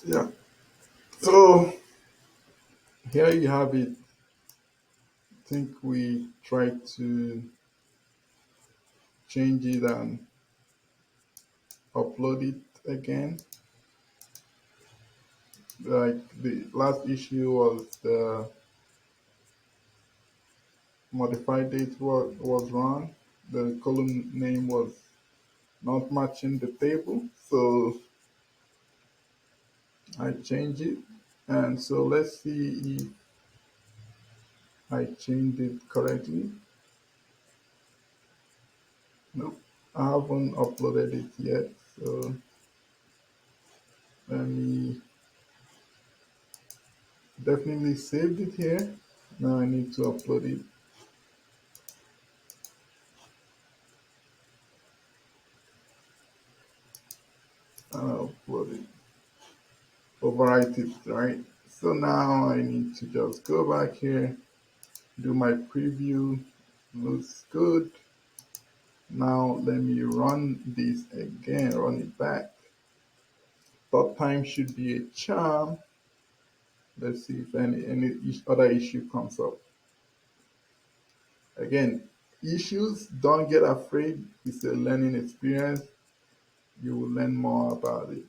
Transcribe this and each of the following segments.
Yeah. So here you have it. I think we tried to change it and upload it again. Like the last issue was the modified date was wrong. The column name was not matching the table. So I changed it. And so let's see if I changed it correctly. Nope. I haven't uploaded it yet. So let me definitely saved it here. Now I need to upload it. Upload it. Overwrite it, right? So now I need to just go back here, do my preview. Looks good. Now let me run this again, run it back. Third time should be a charm. Let's see if any other issue comes up. Again, issues, don't get afraid. It's a learning experience. You will learn more about it.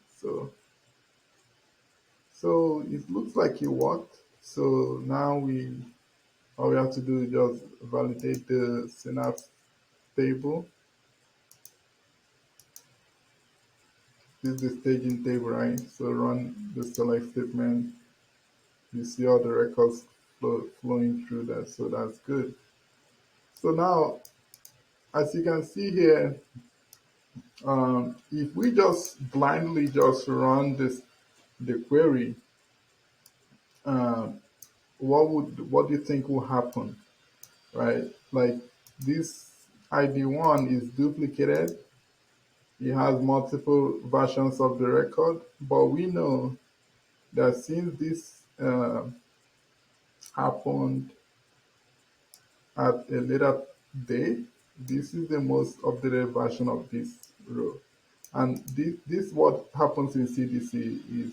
So it looks like it worked. So now all we have to do is just validate the Synapse table. This is the staging table, right? So run the select statement. You see all the records flowing through that. So that's good. So now, as you can see here, if we just blindly just run the query, um, what do you think will happen, right? Like this ID1 is duplicated. It has multiple versions of the record, but we know that since this happened at a later date, this is the most updated version of this row. And this what happens in CDC is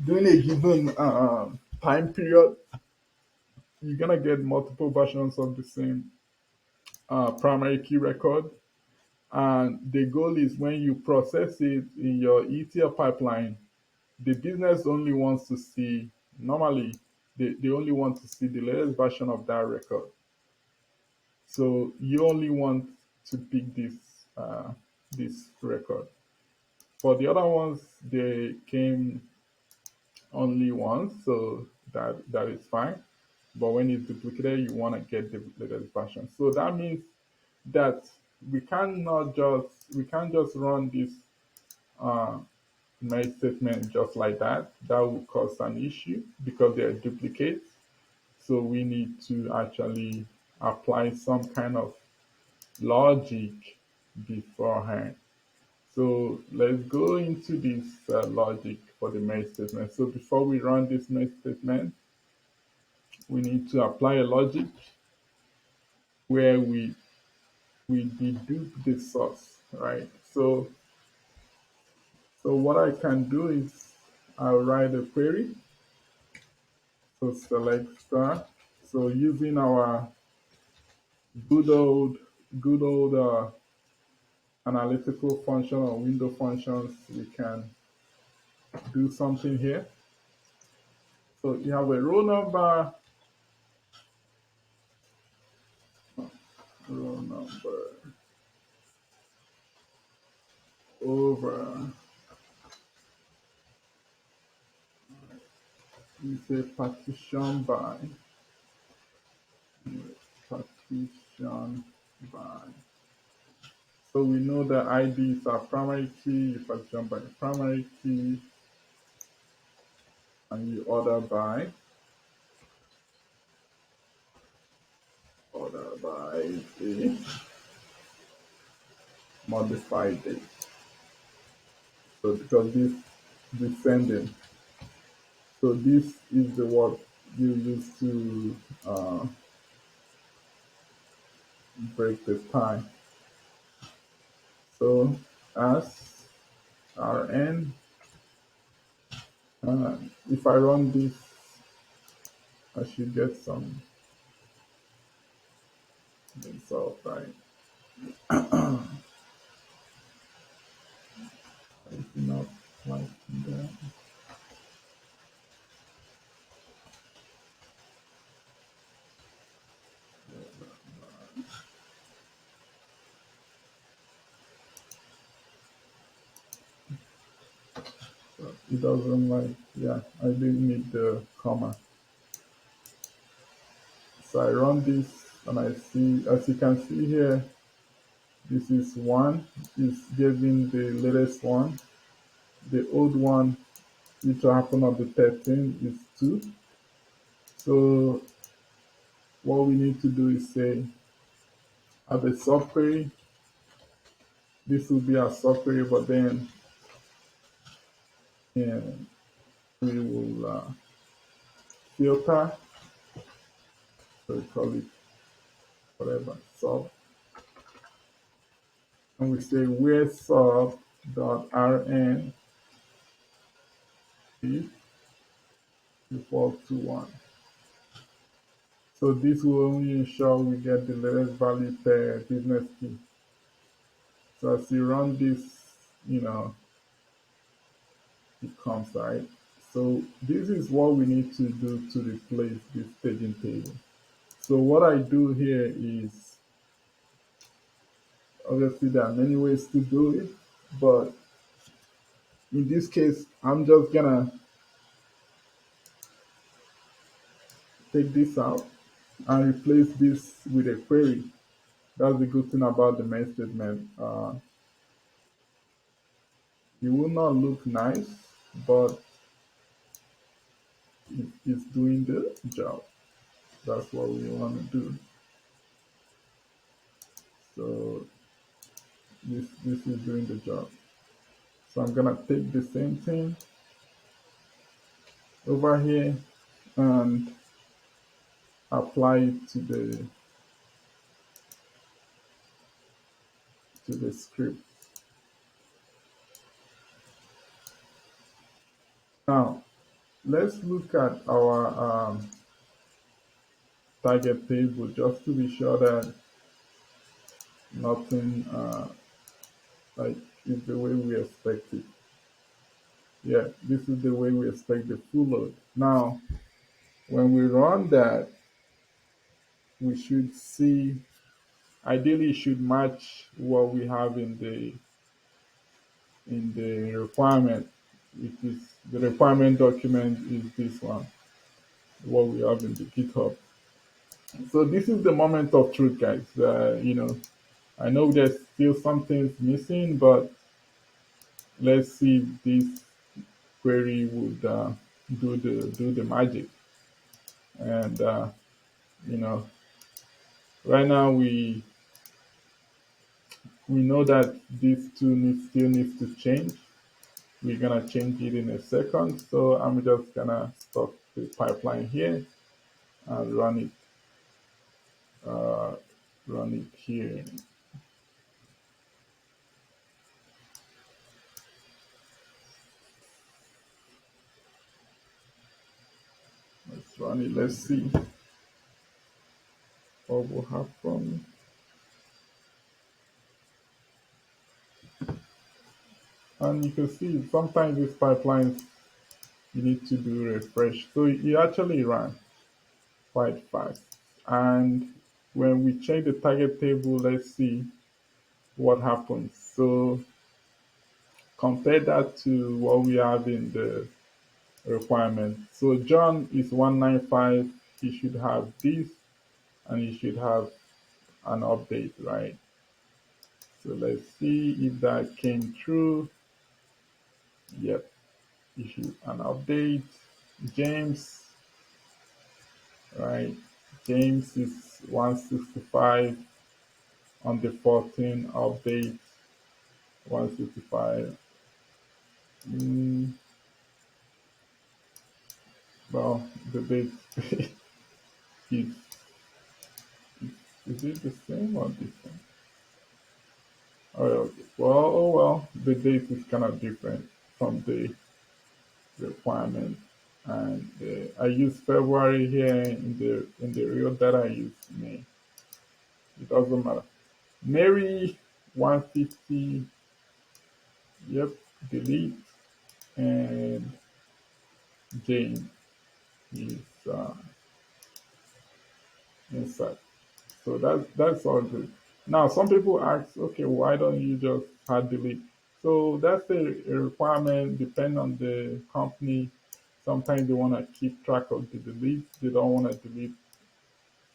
during a given time period, you're gonna get multiple versions of the same primary key record. And the goal is when you process it in your ETL pipeline, the business only wants to see, normally, they only want to see the latest version of that record. So you only want to pick this record. For the other ones, they came only once, so that is fine. But when it's duplicated, you want to get the latest version. So that means that we can't just run this uh, merge statement just like that. That will cause an issue because they are duplicates. So we need to actually apply some kind of logic beforehand. So let's go into this logic for the merge statement. So before we run this merge statement, we need to apply a logic where we dedupe the source, right? So what I can do is I'll write a query. So select star. So using our good old good old analytical function or window functions, we can do something here. So you have a row number over, you say partition by. So we know that IDs are primary key, you partition by the primary key, and you order by the modified date. So because this descending, so this is the what you use to break the time. So as Rn If I run this, I should get some result, right? If not like that. It doesn't like, yeah, I didn't need the comma. So I run this and I see, as you can see here, this is one, is giving the latest one. The old one, which will happen on the 13th, is two. So what we need to do is say, at the subquery, this will be our subquery, but then yeah, we will filter, so we call it whatever, sub, and we say where sub dot rn is equal to one. So this will only ensure we get the latest value per business key. So as you run this, it comes, right? So this is what we need to do to replace this staging table. So what I do here is, obviously there are many ways to do it, but in this case, I'm just gonna take this out and replace this with a query. That's the good thing about the main statement. It will not look nice, but it's doing the job. That's what we want to do. So this is doing the job. So I'm gonna take the same thing over here and apply it to the script. Now let's look at our target table just to be sure that nothing like is the way we expect it. Yeah, this is the way we expect the full load. Now, when we run that, we should see, ideally it should match what we have in the requirement. It is the requirement document is this one, what we have in the GitHub. So this is the moment of truth, guys. I know there's still some things missing, but let's see if this query would do the magic. And you know, right now we know that this two still needs to change. We're gonna change it in a second. So I'm just gonna stop the pipeline here and uh, run it here. Let's run it. Let's see what will happen. And you can see sometimes these pipelines you need to do refresh. So it actually ran quite fast. And when we change the target table, let's see what happens. So compare that to what we have in the requirement. So John is 195. He should have this, and he should have an update, right? So let's see if that came true. Yep, issue an update. James, right? James is 165 on the 14 update. 165. Mm, well, the date is, is it the same or different? Oh, okay. Well, oh well, the date is kind of different from requirement. And I use February here in the real data. I use May. It doesn't matter. Mary 150. Yep. Delete. And Jane is inside. So that's all good. Now some people ask, okay, why don't you just hard delete? So that's a requirement depending on the company. Sometimes they want to keep track of the delete. They don't want to delete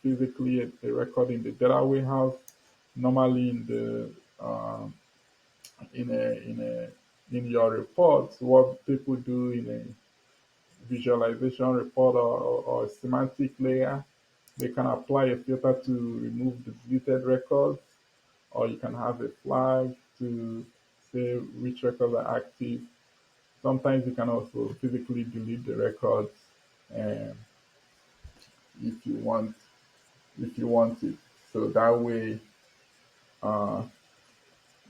physically a record in the data warehouse. Normally in a in a in your reports, what people do in a visualization report or semantic layer, they can apply a filter to remove the deleted records, or you can have a flag to say which records are active. Sometimes you can also physically delete the records um, if you want it. So that way uh,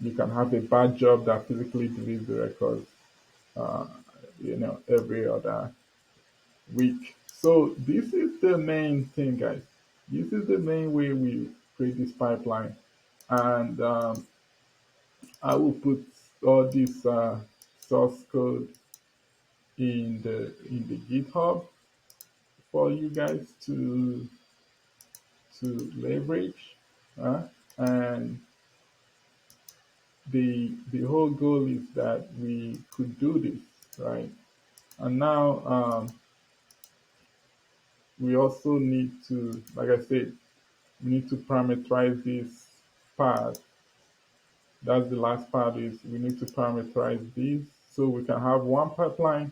you can have a bad job that physically deletes the records, uh, every other week. So this is the main thing, guys. This is the main way we create this pipeline, and I will put all this source code in the GitHub for you guys to leverage. And the whole goal is that we could do this, right? And now we also need to, like I said, we need to parameterize this part. That's the last part, is we need to parameterize this so we can have one pipeline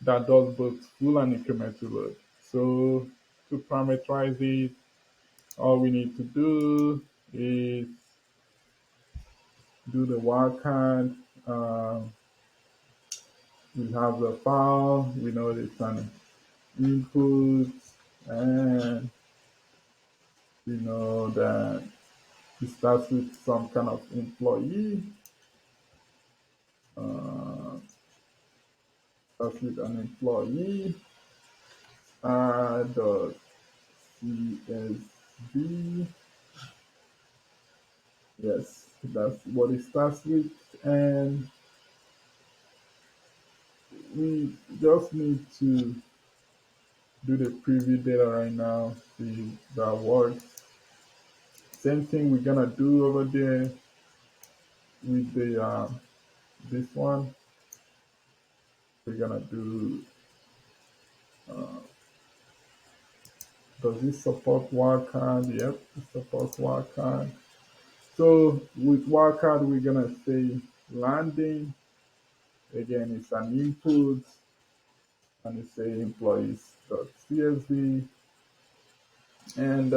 that does both full and incremental load. So to parameterize it, all we need to do is do the wildcard. We have the file, we know it's an input, and we know that it starts with some kind of employee, uh, starts with an employee, dot CSV. Yes, that's what it starts with. And we just need to do the preview data right now, see if that works. Same thing we're gonna do over there with the this one. We're gonna do, does this support wildcard? Yep, it supports wildcard. So with wildcard, we're gonna say landing. Again, it's an input, and it's say employees.csv, and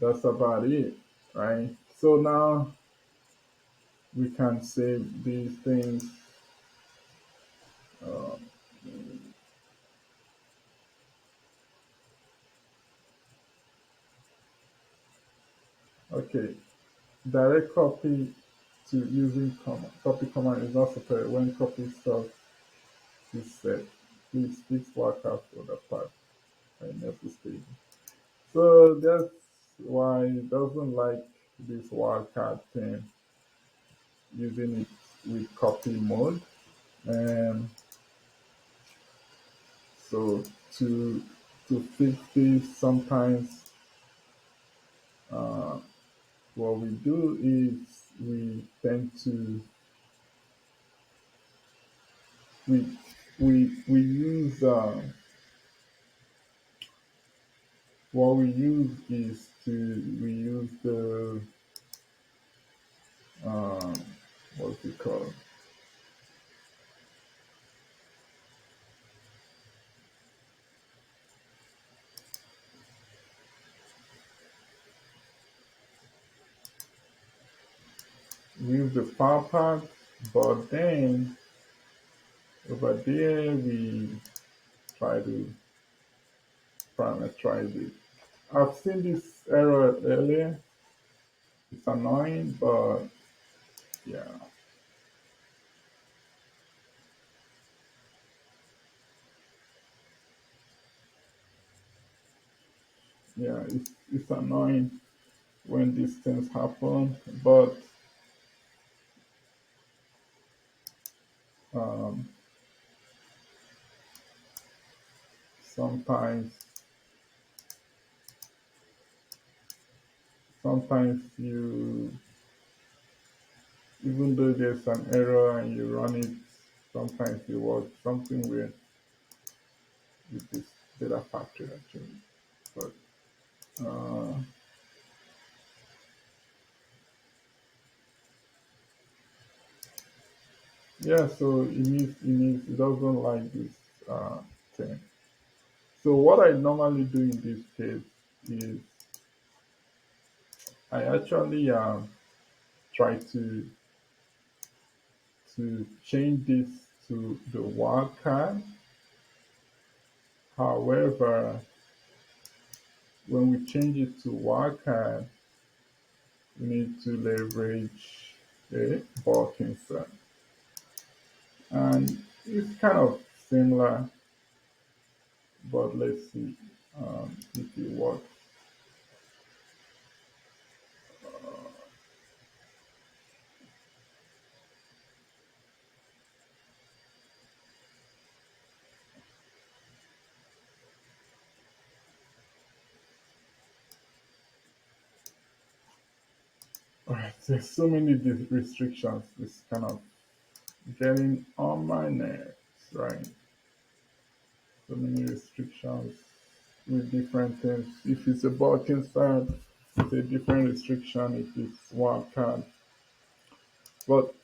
that's about it, right? So now we can save these things. Uh, okay, direct copy to using copy command is not supported when copy stuff is set. Please fix wildcard for the part and next stage. So that's why it doesn't like this wildcard thing, using it with copy mode. And so to fix this, sometimes uh, what we do is we tend to we use what we use is to we use the um, what's it called? We use the file path, but then over there we try to parameterize it. I've seen this error earlier. It's annoying, but yeah. Yeah, it's annoying when these things happen, but um, sometimes you, even though there's an error and you run it, sometimes it works. Something weird with this data factory actually. But uh, yeah, so it doesn't like this thing. So what I normally do in this case is I actually try to change this to the wildcard. However, when we change it to wildcard, we need to leverage a bulk insert. And it's kind of similar, but let's see if it works. All right, there's so many restrictions. It's kind of getting on my nerves, right? So many restrictions with different things. If it's a bulk insert, it's a different restriction if it's wildcard. But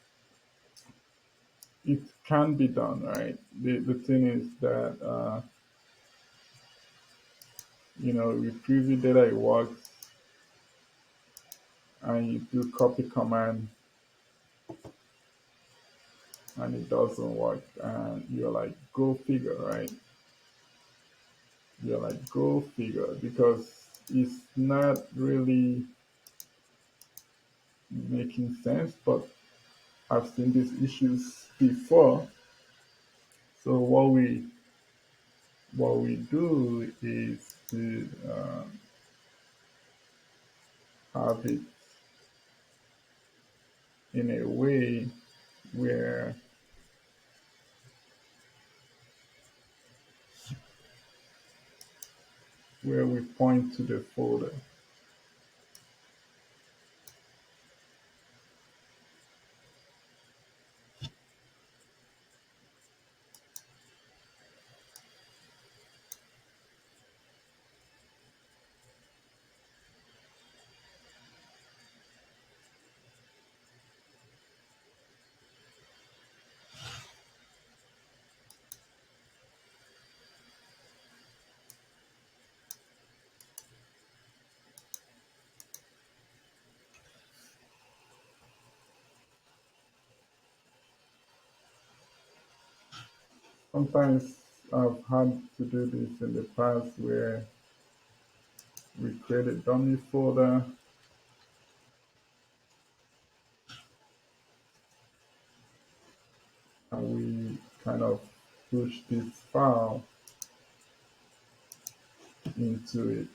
it can be done, right? The thing is that with preview data it works, and you do copy command and it doesn't work, and you're like, go figure, right? You're like, go figure, because it's not really making sense. But I've seen these issues before. So what we do is to have it in a way where we point to the folder. Sometimes I've had to do this in the past where we create a dummy folder and we kind of push this file into it.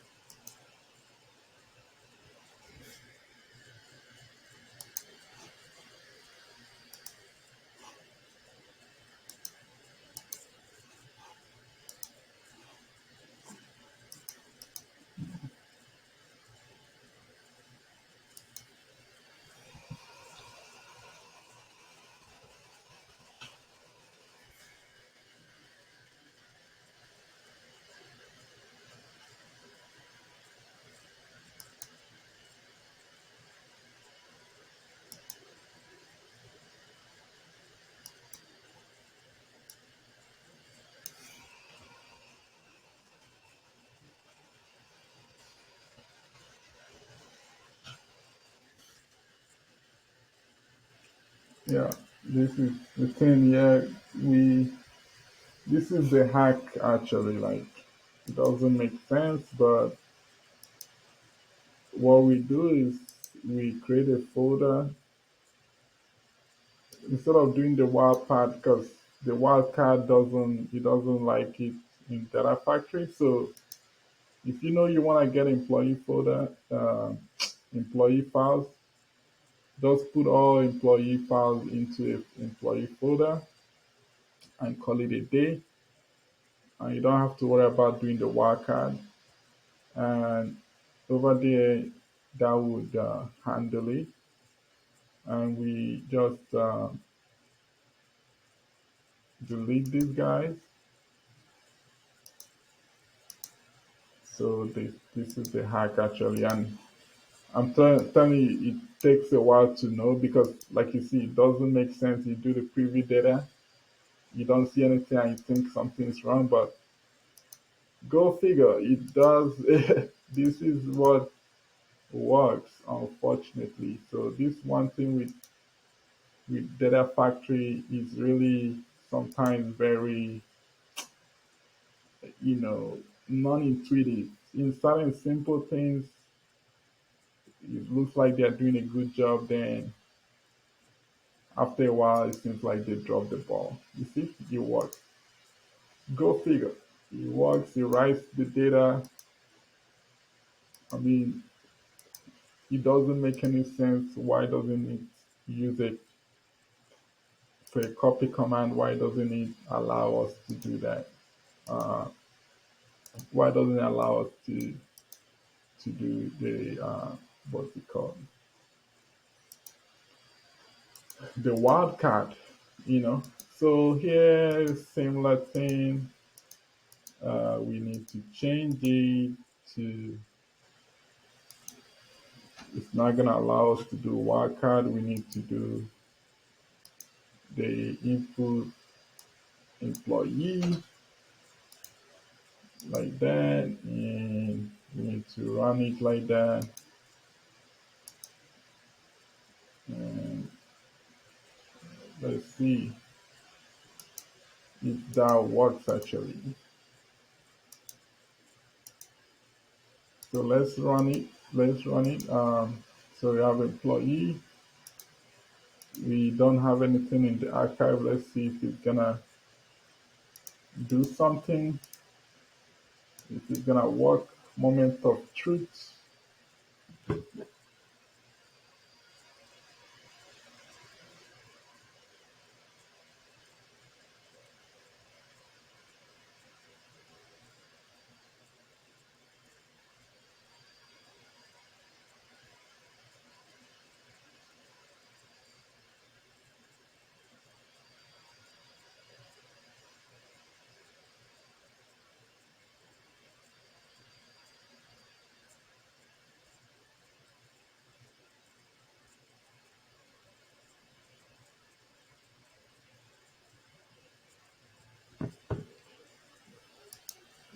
Yeah, this is the thing. Yeah, we this is the hack actually. Like, it doesn't make sense, but what we do is we create a folder instead of doing the wildcard, because the wildcard doesn't like it in Data Factory. So if you know you want to get employee folder, employee files, just put all employee files into a employee folder and call it a day. And you don't have to worry about doing the wildcard. And over there, that would handle it. And we just delete these guys. So this is the hack actually, and telling you, it takes a while to know because, like you see, it doesn't make sense. You do the preview data, you don't see anything, and you think something's wrong, but go figure, it does. This is what works, unfortunately. So this one thing with data factory is really sometimes very, you know, non-intuitive. In certain simple things, it looks like they're doing a good job. Then after a while, it seems like they dropped the ball. You see, it works. Go figure. It works. It writes the data. I mean, it doesn't make any sense. Why doesn't it use it for a copy command? Why doesn't it allow us to do that? Uh, why doesn't it allow us to do the what's it called? The wildcard, you know. So here, similar thing. We need to change it to. It's not gonna allow us to do wildcard. We need to do the input employee like that, and we need to run it like that. And let's see if that works actually. So let's run it. Let's run it. So we have employee. We don't have anything in the archive. Let's see if it's gonna do something. If it's gonna work. Moment of truth.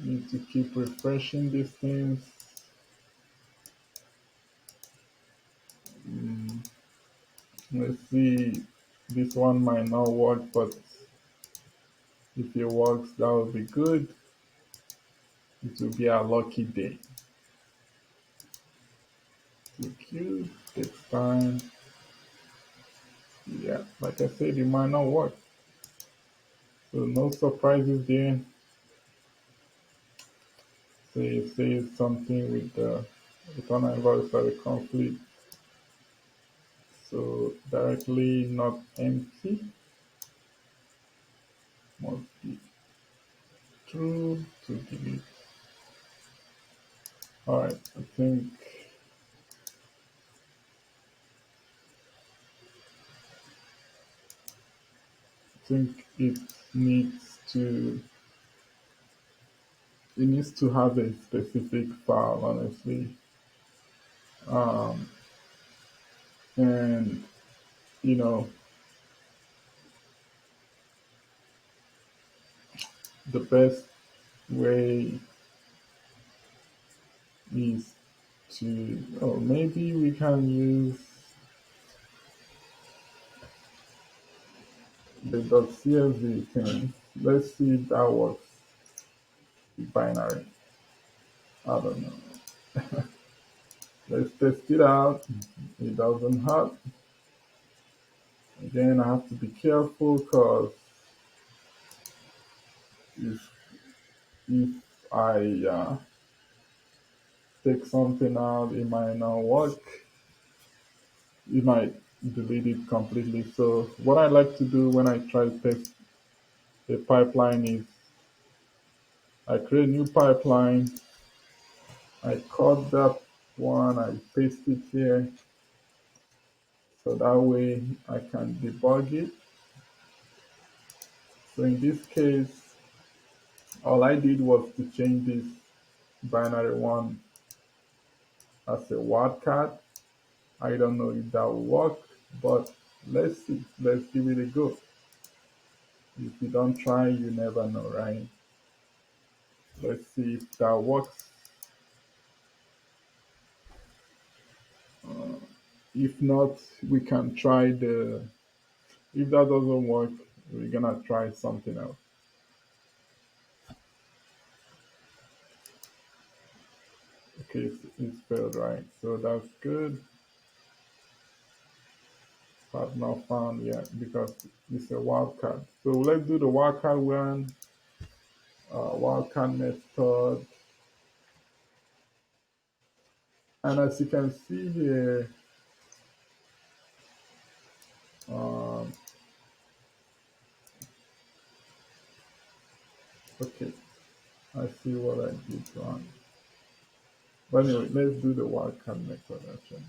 Need to keep refreshing these things. Mm, let's see. This one might not work, but if it works, that would be good. It will be a lucky day. Too takes time. Yeah, like I said, it might not work. So no surprises there. Say something with the return anniversary conflict. So directly not empty must be true to delete. All right, I think needs to it needs to have a specific file, honestly. Um, and you know, the best way is to, or maybe we can use the .csv thing. Let's see if that works. Binary. I don't know. Let's test it out. It doesn't hurt. Again, I have to be careful because if if I take something out, it might not work, you might delete it completely. So what I like to do when I try to test a pipeline is I create a new pipeline, I cut that one, I paste it here, so that way I can debug it. So in this case, all I did was to change this binary one as a wildcard. I don't know if that will work, but let's see. Let's give it a go. If you don't try, you never know, right? Let's see if that works. If not, we can try the. If that doesn't work, we're gonna try something else. Okay, it's failed, right? So that's good. But not found yet because it's a wildcard. So let's do the wildcard one. Wildcard method. And as you can see here, um, okay, I see what I did wrong. But anyway, let's do the wildcard method actually.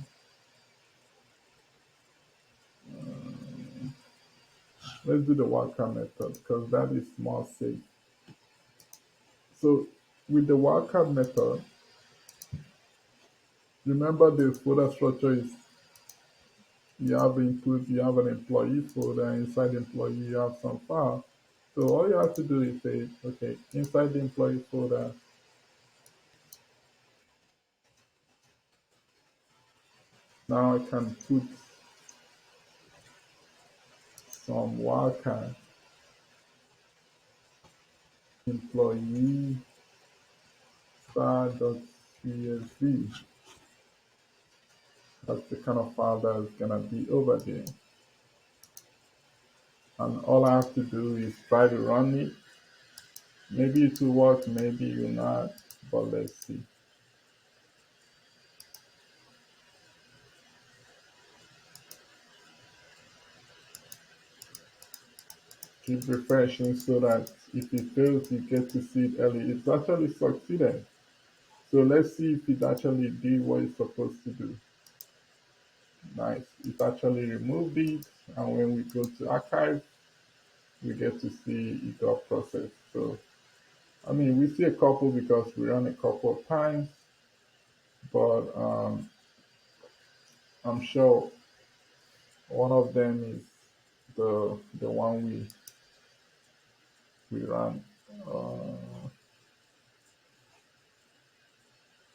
Let's do the wildcard method because that is more safe. So with the wildcard method, remember the folder structure is you have input, you have an employee folder, inside the employee you have some file. So all you have to do is say, okay, inside the employee folder, now I can put some wildcard employee star.csv. That's the kind of file that's gonna be over there. And all I have to do is try to run it. Maybe it will work, maybe it will not, but let's see. Keep refreshing so that if it fails, you get to see it early. It's actually succeeded. So let's see if it actually did what it's supposed to do. Nice. It actually removed it. And when we go to archive, we get to see it got processed. So, I mean, we see a couple because we run a couple of times, but I'm sure one of them is the one we ran. Uh,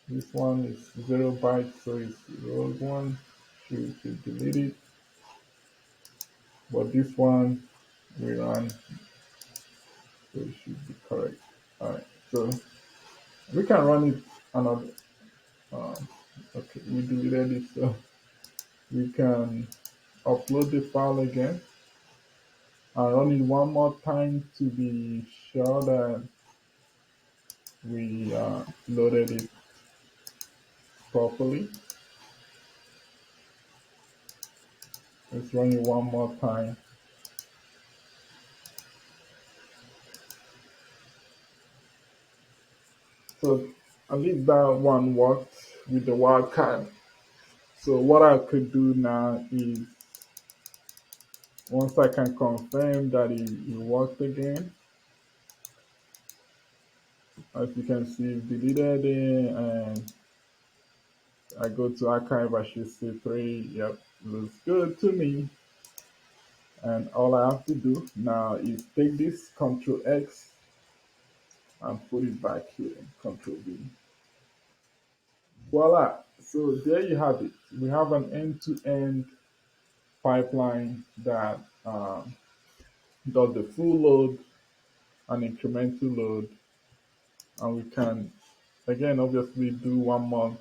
this one is 0 bytes, so it's rogue one. Should delete it. But this one we ran, so it should be correct. All right, so we can run it another. Um, okay, we deleted it, so we can upload the file again and run it one more time to be sure that we loaded it properly. Let's run it one more time. So at least that one worked with the wildcard. So what I could do now is once I can confirm that it worked again, as you can see, it's deleted it and I go to archive, I should see 3. Yep, looks good to me. And all I have to do now is take this Control X and put it back here, Control V. Voila. So there you have it. We have an end-to-end pipeline that does the full load and incremental load. And we can, again, obviously do one more